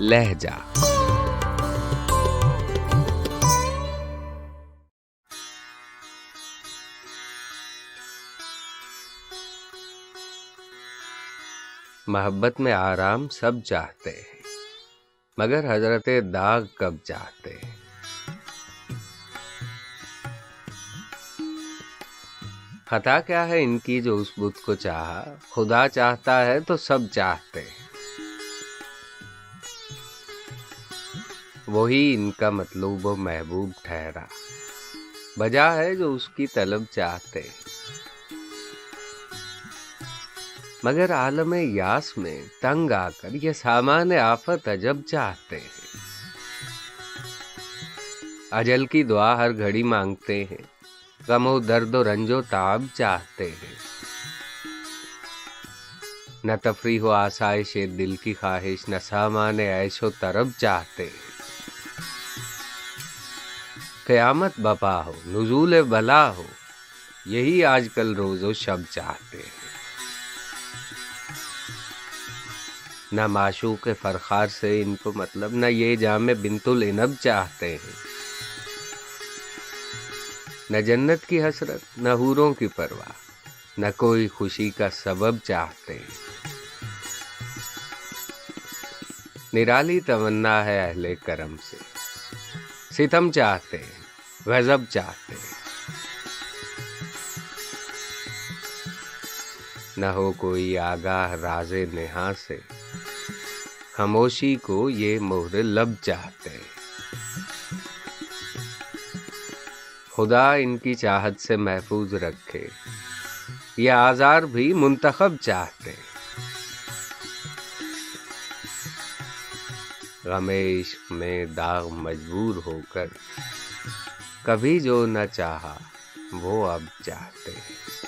लहजा। मोहब्बत में आराम सब चाहते हैं, मगर हजरत दाग कब चाहते हैं। खता क्या है इनकी जो उस बुत को चाहा, खुदा चाहता है तो सब चाहते हैं। वही इनका मतलूब व महबूब ठहरा, बजा है जो उसकी तलब चाहते हैं। मगर आलम यास में तंग आकर ये सामान आफत अजब चाहते हैं। अजल की दुआ हर घड़ी मांगते हैं, गमो दर्दो रंजो ताब चाहते हैं। न तफरी हो आसाइश दिल की ख्वाहिश, न सामान ऐशो तरब चाहते हैं। क़यामत बपा हो नुज़ूल बला हो, यही आजकल रोज़ो शब चाहते हैं। न माशूक़ फरखार से इनको मतलब, न ये जामे बिंतुल इनब चाहते हैं। न जन्नत की हसरत न हूरों की परवाह, न कोई खुशी का सबब चाहते हैं। निराली तमन्ना है अहले करम से, सितम चाहते हैं, गज़ब चाहते हैं। न हो कोई आगाह राज़े नेहा से, खामोशी को ये मोहर लब चाहते हैं। खुदा इनकी चाहत से महफूज रखे, ये आज़ार भी मुंतखब चाहते हैं। गमे इश्क में दाग मजबूर होकर, कभी जो न चाहा वो अब चाहते हैं।